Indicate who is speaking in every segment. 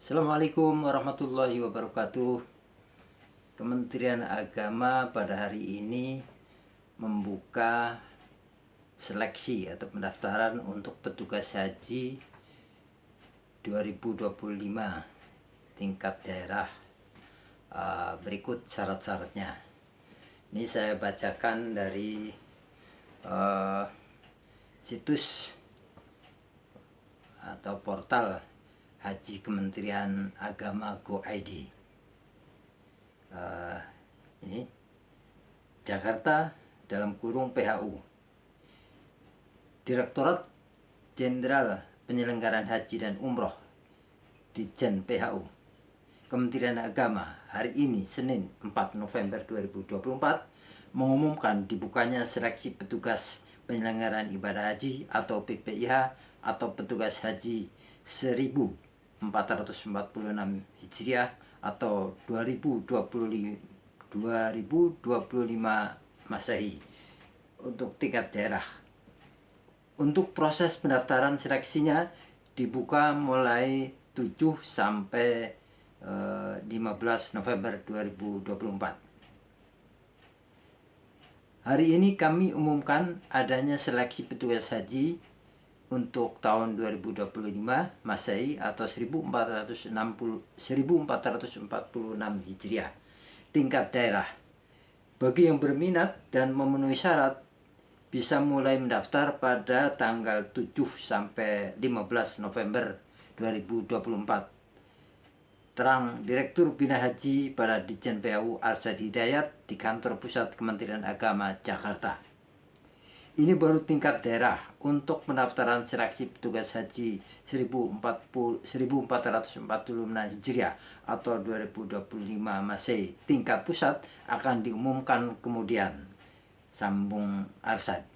Speaker 1: Assalamualaikum warahmatullahi wabarakatuh. Kementerian Agama pada hari ini membuka seleksi atau pendaftaran untuk petugas haji 2025 tingkat daerah. Berikut syarat-syaratnya. Ini saya bacakan dari situs atau portal Haji Kementerian Agama Go.id. Ini Jakarta dalam kurung PHU. Direktorat Jenderal Penyelenggaraan Haji dan Umroh Ditjen PHU Kementerian Agama hari ini Senin 4 November 2024 mengumumkan dibukanya seleksi petugas penyelenggaraan ibadah haji atau PPIH atau petugas haji 1446 Hijriah atau 2025 Masehi untuk tingkat daerah. Untuk proses pendaftaran seleksinya dibuka mulai 7 sampai 15 November 2024. Hari ini kami umumkan adanya seleksi petugas haji untuk tahun 2025 Masehi atau 1446 Hijriah tingkat daerah. Bagi yang berminat dan memenuhi syarat bisa mulai mendaftar pada tanggal 7 sampai 15 November 2024. Terang Direktur Bina Haji pada Ditjen PHU Arsyad Hidayat di Kantor Pusat Kementerian Agama Jakarta. Ini baru tingkat daerah. Untuk pendaftaran seleksi petugas haji 1446 Hijriah atau 2025 Masehi tingkat pusat akan diumumkan kemudian, sambung Arsyad.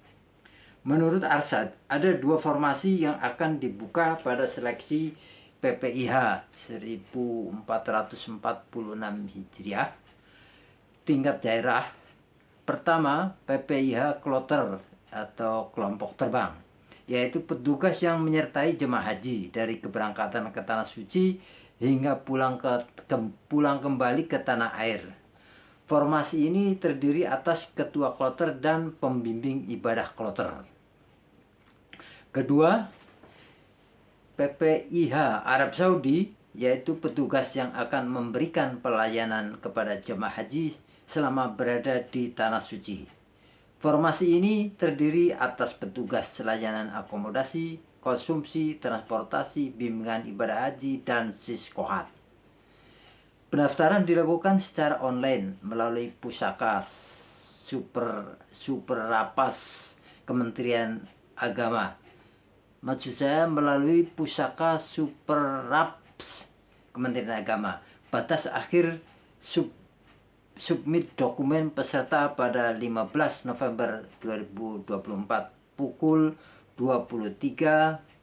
Speaker 1: Menurut Arsyad, ada dua formasi yang akan dibuka pada seleksi PPIH 1446 Hijriah tingkat daerah. Pertama, PPIH Kloter atau kelompok terbang, yaitu petugas yang menyertai jemaah haji dari keberangkatan ke tanah suci hingga pulang kembali ke tanah air. Formasi ini terdiri atas ketua kloter dan pembimbing ibadah kloter. Kedua, PPIH Arab Saudi, yaitu petugas yang akan memberikan pelayanan kepada jemaah haji selama berada di tanah suci. Formasi ini terdiri atas petugas layanan akomodasi, konsumsi, transportasi, bimbingan ibadah haji, dan siskohat. Pendaftaran dilakukan secara online melalui pusaka super rapas Kementerian Agama. Maksud saya melalui pusaka super raps Kementerian Agama. Batas akhir submit dokumen peserta pada 15 November 2024 pukul 23,59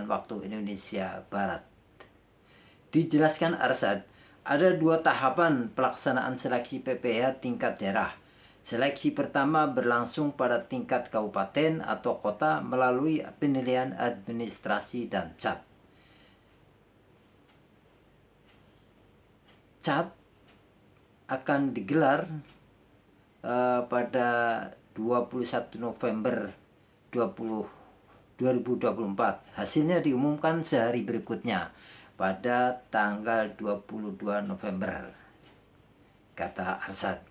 Speaker 1: waktu Indonesia Barat. Dijelaskan Arsyad, ada dua tahapan pelaksanaan seleksi PPIH tingkat daerah. Seleksi pertama berlangsung pada tingkat kabupaten atau kota melalui penilaian administrasi dan CAT. CAT akan digelar pada 21 November 2024. Hasilnya diumumkan sehari berikutnya pada tanggal 22 November, kata Arsyad.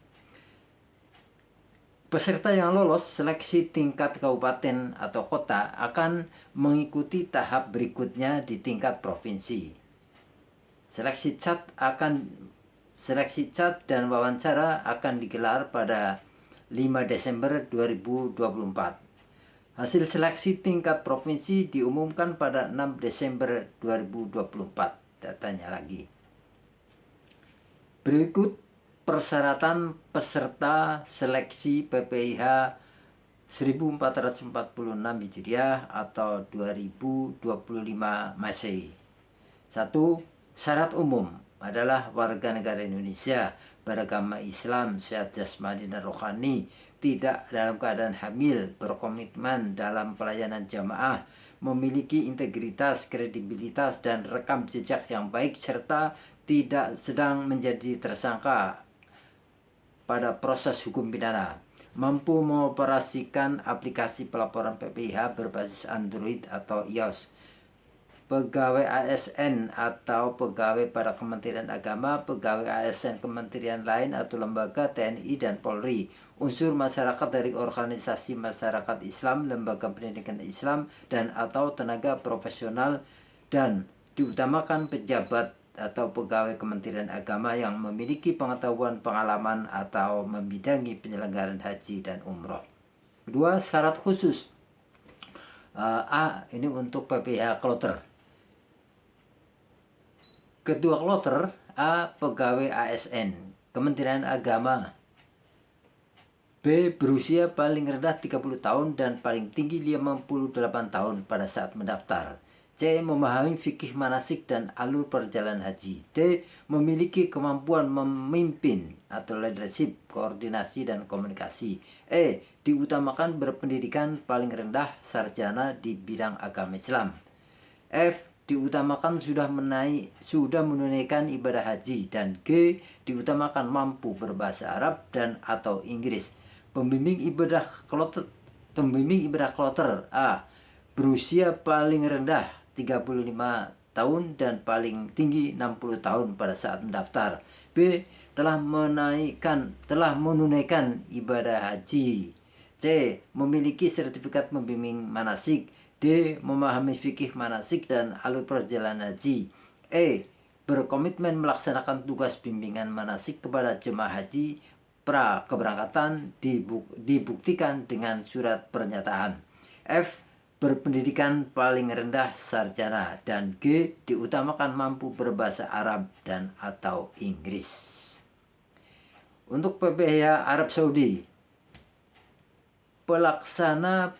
Speaker 1: Peserta yang lolos seleksi tingkat kabupaten atau kota akan mengikuti tahap berikutnya di tingkat provinsi. Seleksi CAT dan wawancara akan digelar pada 5 Desember 2024. Hasil seleksi tingkat provinsi diumumkan pada 6 Desember 2024. Datanya lagi. Berikut persyaratan peserta seleksi PPIH 1446 Hijriah atau 2025 Masehi. 1. Syarat umum adalah warga negara Indonesia, beragama Islam, sehat jasmani dan rohani, tidak dalam keadaan hamil, berkomitmen dalam pelayanan jamaah, memiliki integritas, kredibilitas, dan rekam jejak yang baik, serta tidak sedang menjadi tersangka pada proses hukum pidana, mampu mengoperasikan aplikasi pelaporan PPIH berbasis Android atau iOS, pegawai ASN atau pegawai pada Kementerian Agama, pegawai ASN kementerian lain atau lembaga TNI dan Polri, unsur masyarakat dari organisasi masyarakat Islam, lembaga pendidikan Islam, dan atau tenaga profesional, dan diutamakan pejabat atau pegawai Kementerian Agama yang memiliki pengetahuan, pengalaman, atau membidangi penyelenggaraan haji dan umroh. Kedua, syarat khusus. A. Ini untuk PPH kloter. Kedua kloter. A. Pegawai ASN Kementerian Agama. B. Berusia paling rendah 30 tahun dan paling tinggi 58 tahun pada saat mendaftar. C. Memahami fikih manasik dan alur perjalanan haji. D. Memiliki kemampuan memimpin atau leadership, koordinasi, dan komunikasi. E. Diutamakan berpendidikan paling rendah sarjana di bidang agama Islam. F. Diutamakan sudah menunaikan ibadah haji. Dan G. Diutamakan mampu berbahasa Arab dan atau Inggris. Pembimbing ibadah kloter. A. Berusia paling rendah 35 tahun dan paling tinggi 60 tahun pada saat mendaftar. B. Telah menunaikan ibadah haji. C. Memiliki sertifikat membimbing manasik. D. Memahami fikih manasik dan alur perjalanan haji. E. Berkomitmen melaksanakan tugas bimbingan manasik kepada jemaah haji pra keberangkatan dibuktikan dengan surat pernyataan. F. Berpendidikan paling rendah sarjana. Dan G. Diutamakan mampu berbahasa Arab dan atau Inggris. Untuk PPH Arab Saudi, pelaksana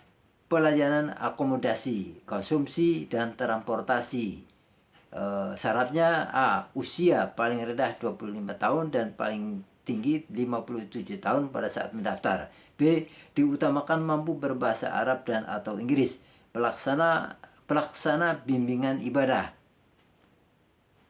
Speaker 1: pelayanan akomodasi, konsumsi, dan transportasi. Syaratnya A. Usia paling rendah 25 tahun dan paling tinggi 57 tahun pada saat mendaftar. B. Diutamakan mampu berbahasa Arab dan atau Inggris. Pelaksana bimbingan ibadah.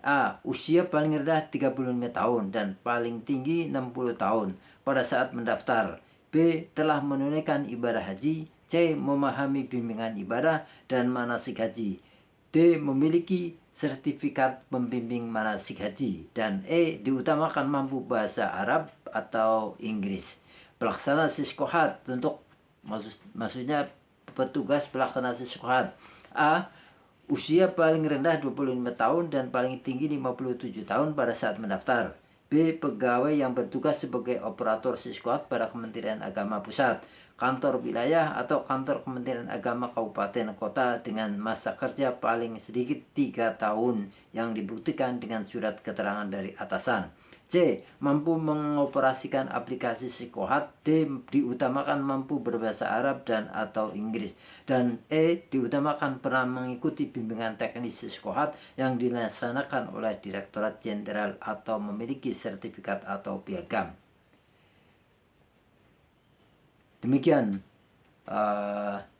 Speaker 1: A. Usia paling rendah 35 tahun dan paling tinggi 60 tahun pada saat mendaftar. B. Telah menunaikan ibadah haji. C. Memahami bimbingan ibadah dan manasik haji. D. Memiliki sertifikat pembimbing manasik haji. Dan E. Diutamakan mampu bahasa Arab atau Inggris. Pelaksana siskohat untuk maksudnya petugas pelaksana siskohat. A. Usia paling rendah 25 tahun dan paling tinggi 57 tahun pada saat mendaftar. B. Pegawai yang bertugas sebagai operator siskohat pada Kementerian Agama Pusat, kantor wilayah, atau kantor Kementerian Agama Kabupaten Kota dengan masa kerja paling sedikit 3 tahun yang dibuktikan dengan surat keterangan dari atasan. C. Mampu mengoperasikan aplikasi siskohat. D. Diutamakan mampu berbahasa Arab dan atau Inggris. Dan E. Diutamakan pernah mengikuti bimbingan teknis siskohat yang dilaksanakan oleh Direktorat Jenderal atau memiliki sertifikat atau piagam. Demikian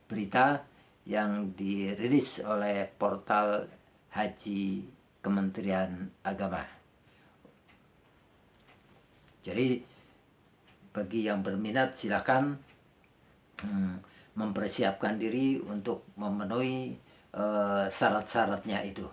Speaker 1: berita yang dirilis oleh portal Haji Kementerian Agama. Jadi bagi yang berminat silakan mempersiapkan diri untuk memenuhi syarat-syaratnya itu.